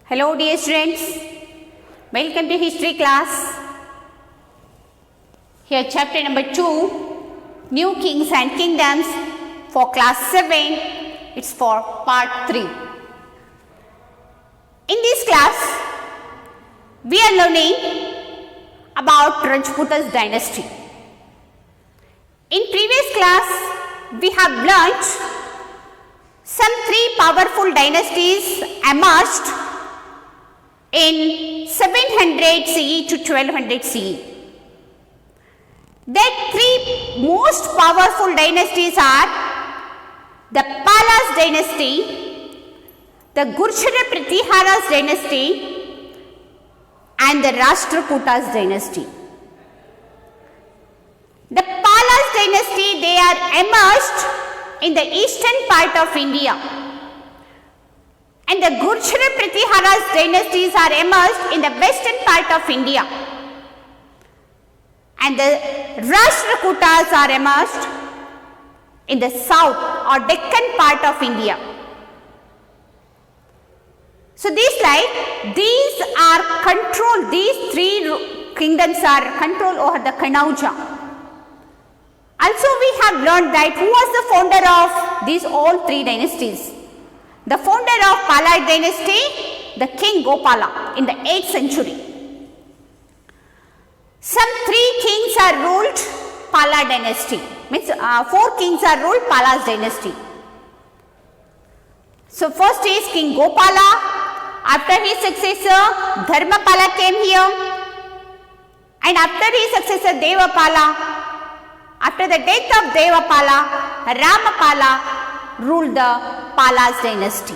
Hello dear students, welcome to history class. Here chapter number 2, New Kings and Kingdoms for class 7, it's for part 3. In this class, we are learning about Rajputa's dynasty. In previous class, we have learnt some 3 powerful dynasties emerged in 700 CE to 1200 CE. The 3 most powerful dynasties are the Palas dynasty, the Gurjara Pratihara's dynasty and the Rashtrakutas dynasty. The Palas dynasty, they are emerged in the eastern part of India, and the Gurjara Pratihara's dynasties are emerged in the western part of India, and the Rashtrakutas are emerged in the south or Deccan part of India. So these three kingdoms are controlled over the Kanauja. Also we have learned that who was the founder of these all 3 dynasties. The founder of Pala dynasty, the king Gopala in the 8th century. Some 3 kings are ruled Pala dynasty, means 4 kings are ruled Pala's dynasty. So first is King Gopala. After his successor Dharmapala came here, and after his successor Devapala. After the death of Devapala, Ramapala ruled the Pala's dynasty.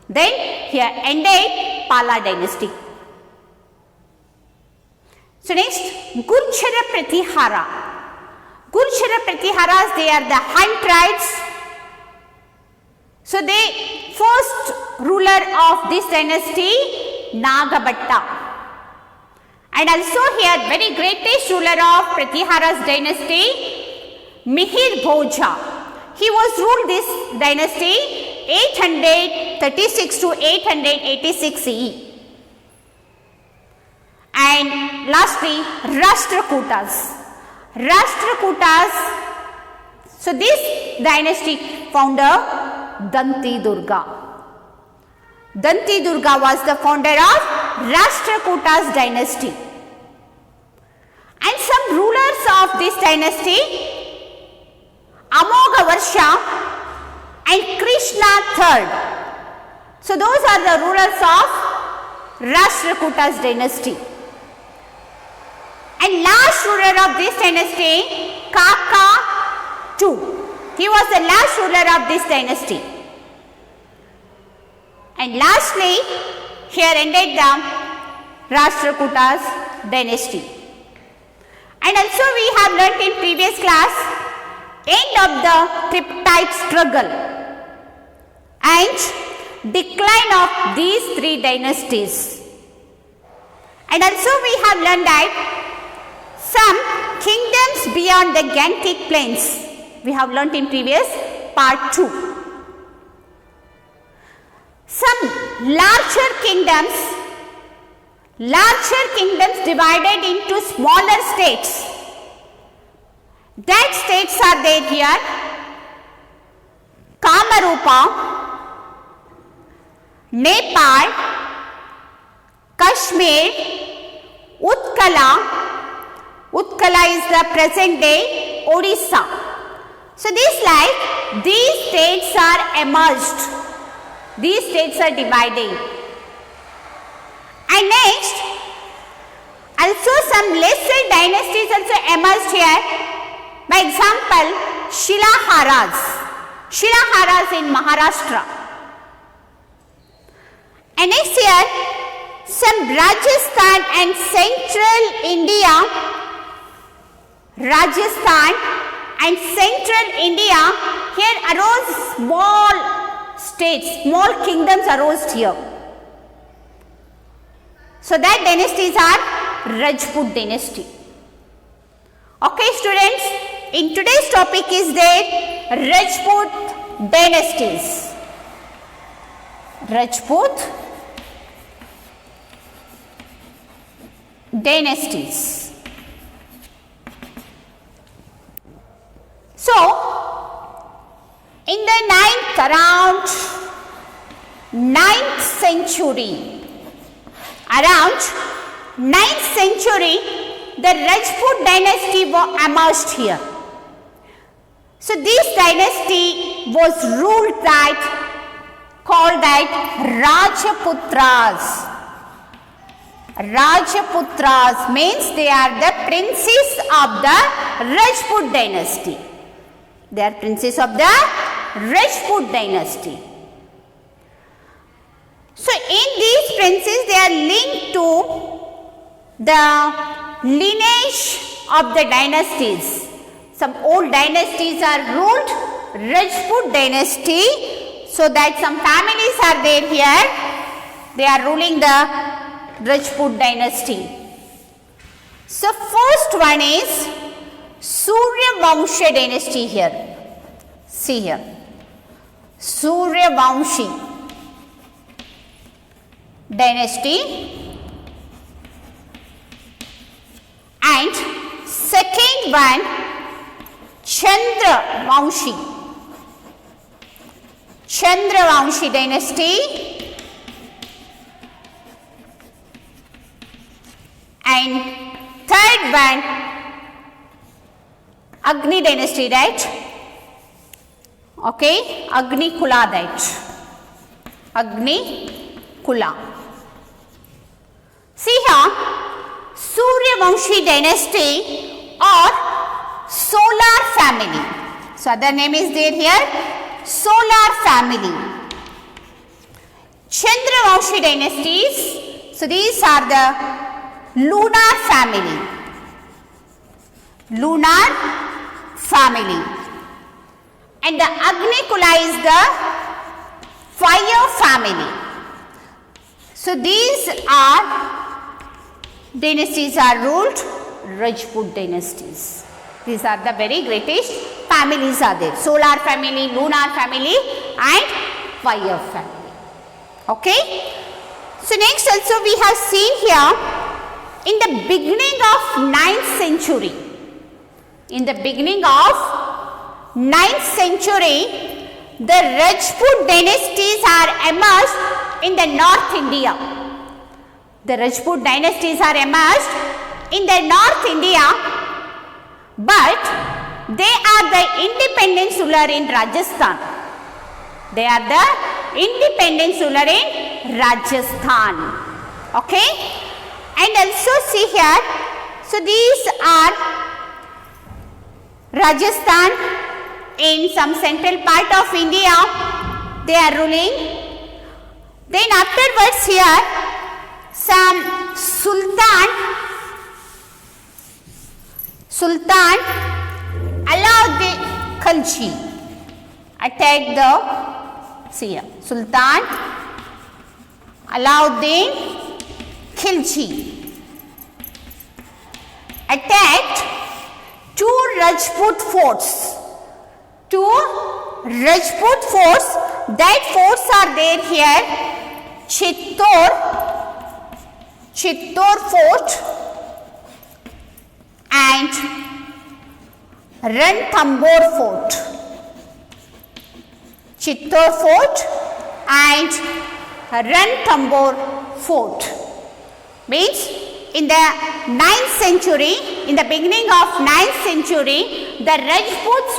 Then here ended Pala dynasty. So next, Gurjara Pratihara. Gurjara Pratiharas, they are the Han tribes. So the first ruler of this dynasty, Nagabhatta. And also here very greatest ruler of Pratihara's dynasty, Mihir Bhoja. He was ruled this dynasty 836 to 886 CE. And lastly, Rashtrakutas. Rashtrakutas, so this dynasty founder Danti Durga. Danti Durga was the founder of Rashtrakutas dynasty. And some rulers of this dynasty, Amogavarsha and Krishna III. So those are the rulers of Rashtrakutas dynasty. And last ruler of this dynasty, Kaka II. He was the last ruler of this dynasty. And lastly, here ended the Rashtrakutas dynasty. And also we have learnt in previous class, end of the tripartite struggle and decline of these 3 dynasties. And also we have learned that some kingdoms beyond the Gangetic plains, we have learnt in previous part 2. Some larger kingdoms divided into smaller states. That states are there here: Kamarupa, Nepal, Kashmir, Utkala. Utkala is the present day Odisha. So these states are emerged. These states are dividing. And next, also some lesser dynasties also emerged here. By example, Shilaharas. Shilaharas in Maharashtra. And next here, some Rajasthan and central India. Rajasthan and central India, here arose small states, small kingdoms arose here. So that dynasties are Rajput dynasty. Okay students, in today's topic is there Rajput dynasties. Rajput dynasties. So, in the around 9th century, the Rajput dynasty emerged here. So, this dynasty was ruled called Rajputras. Rajputras means they are the princes of the Rajput dynasty. They are princes of the Rajput dynasty. So, in these princes, they are linked to the lineage of the dynasties. Some old dynasties are ruled Rajput dynasty, so that some families are there here. They are ruling the Rajput dynasty. So, first one is Suryavamshi dynasty here. See here. Suryavamshi dynasty, and second one Chandravamshi dynasty, and third one Agni dynasty, right? Okay, Agni Kula, right? Agni Kula. See here, Suryavamshi dynasty or solar family. So, other name is there here, solar family. Chandravamshi dynasties, so these are the lunar family. Lunar family. And the Agni Kula is the fire family. So, these are dynasties are ruled Rajput dynasties. These are the very greatest families are there. Solar family, lunar family and fire family. Okay. So, next also we have seen here in the beginning of 9th century. In the beginning of 9th century, the Rajput dynasties are emerged in the North India. The Rajput dynasties are emerged in the North India, but they are the independent ruler in Rajasthan. They are the independent ruler in Rajasthan. Okay? And also see here, so these are Rajasthan in some central part of India, they are ruling. Then afterwards here, some Sultan Alauddin Khilji attacked the, see here, Sultan Alauddin Khilji attacked two Rajput forts. That forts are there here, Chittor fort and Ranthambore fort. Chittor fort and Ranthambore fort. Means in the 9th century, in the beginning of 9th century, the Rajputs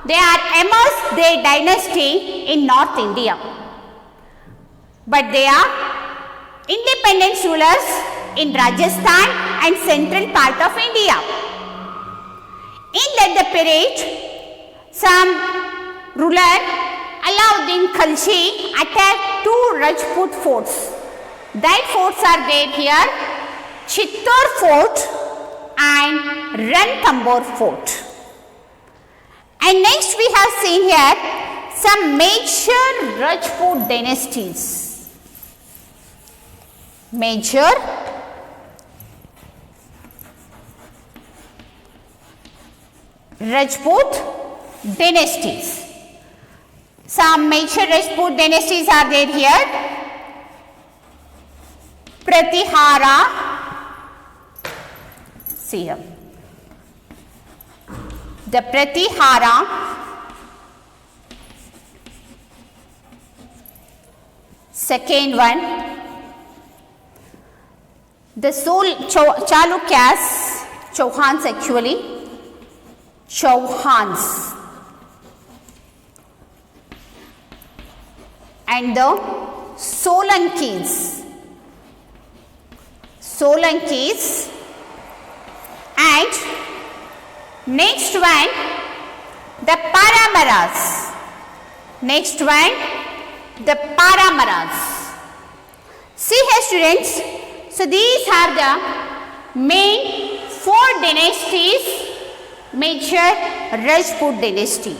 they are emerged their dynasty in North India. But they are independent rulers in Rajasthan and central part of India. In that period, some ruler Alauddin Khilji attacked two Rajput forts. That forts are there here, Chittor fort and Ranthambore fort. And next we have seen here some major Rajput dynasties. Major Rajput dynasties. Some major Rajput dynasties are there here. Pratihara See here. The Pratihara, second one, the Chalukyas, Chauhans actually, Chauhans, and the Solankis, and next one, the Paramaras. Next one, the Paramaras. See here students, so these are the main 4 dynasties, major Rajput dynasty.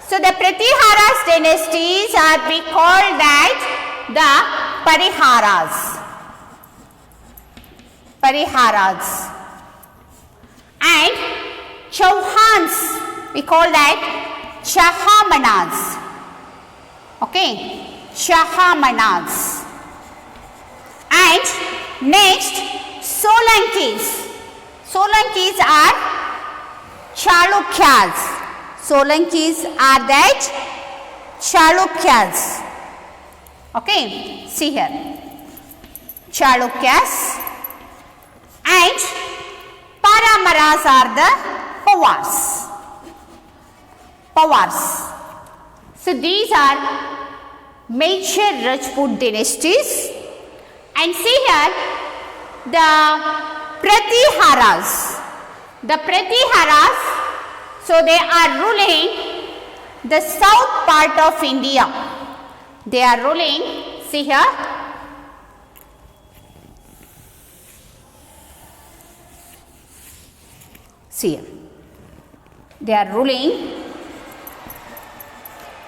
So the Pratiharas dynasties are we call that the Pariharas. And Chauhans, we call that Chahamanas. Okay, Chahamanas. And next, Solankis. Solankis are Chalukyas. Solankis are that Chalukyas. Okay, see here. Chalukyas. And Paramaras are the Pawars. So these are major Rajput dynasties. And see here, the Pratiharas. The Pratiharas, so they are ruling the south part of India. They are ruling, see here, they are ruling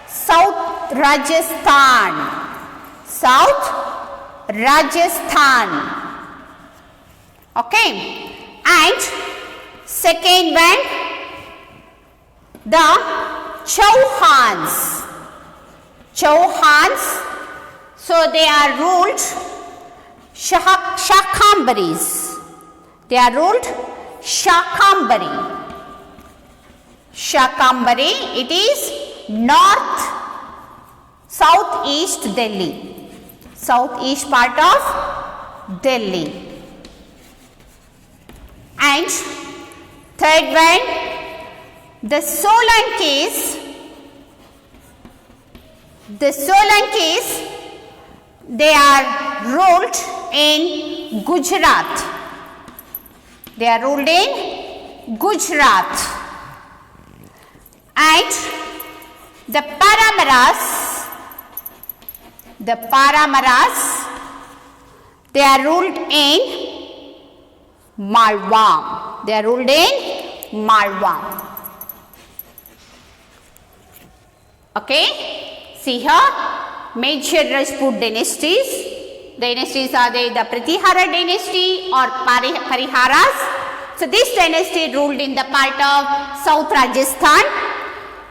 South Rajasthan. Okay, and second one, the Chauhans. So they are ruled Shakambaris. They are ruled Shakambari. It is southeast Delhi. Southeast part of Delhi. And third one, the Solankis. They are ruled in Gujarat. And the Paramaras, they are ruled in Malwa. Okay, see here, major Rajput dynasties. Dynasties are the Pratihara dynasty or Pariharas. So this dynasty ruled in the part of South Rajasthan.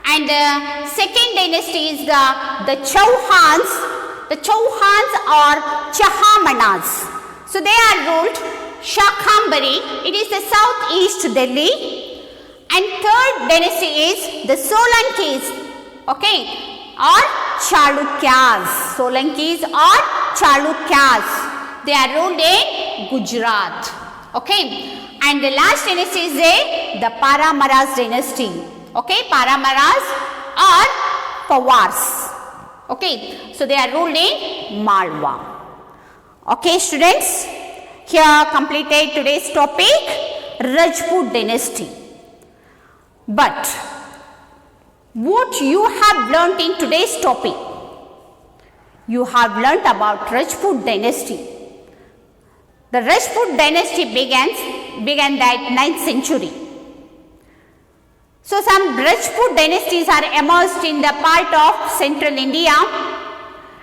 And the second dynasty is the Chauhans. The Chauhans or Chahamanas. So they are ruled Shakambari. It is the southeast Delhi. And third dynasty is the Solankis. Okay, or Chalukyas. They are ruled in Gujarat. Okay, and the last dynasty is the Paramaras dynasty. Okay, Paramaras or Pawars. Okay, so they are ruled in Malwa. Okay, students, here completed today's topic, Rajput dynasty. But what you have learnt in today's topic? You have learnt about Rajput dynasty. The Rajput dynasty began that 9th century. So some Rajput dynasties are emerged in the part of central India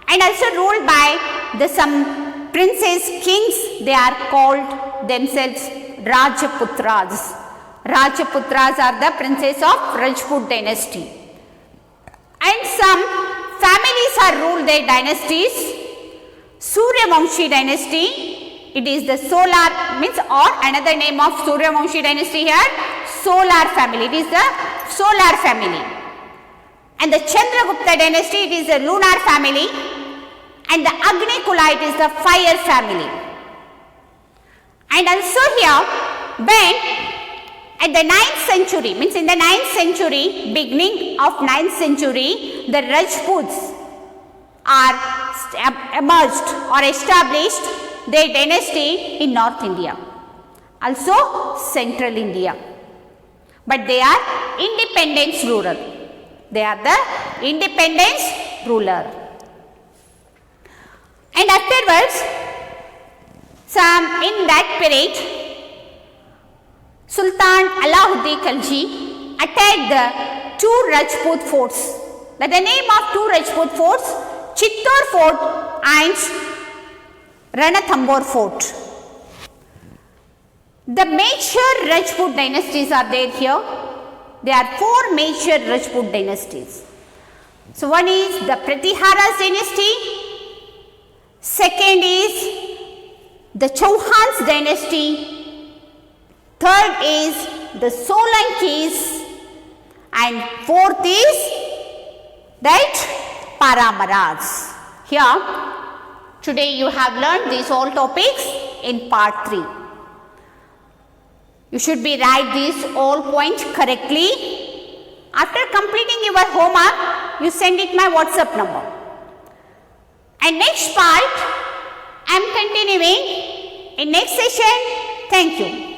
and also ruled by some princes, kings. They are called themselves Rajputras. Rajputras are the princes of Rajput dynasty. And some families are ruled their dynasties. Suryavamshi dynasty, it is the solar means or another name of Suryavanshi dynasty here, solar family. It is the solar family. And the Chandragupta dynasty, it is the lunar family. And the Agnikula, it is the fire family. And also here, when at the 9th century, means in the 9th century, beginning of 9th century, the Rajputs are emerged or established their dynasty in North India, also Central India. But they are independence ruler. They are the independence ruler. And afterwards, in that period, Sultan Alauddin Khilji attacked the two Rajput forts. The name of two Rajput forts, Chittor Fort and Ranthambore Fort. The major Rajput dynasties are there here. There are four major Rajput dynasties. So one is the Pratiharas dynasty, second is the Chauhans dynasty, third is the Solankis, and fourth is that Paramaras. Here, today you have learned these all topics in part 3. You should be write these all points correctly. After completing your homework, you send it my WhatsApp number. And next part, I am continuing in next session. Thank you.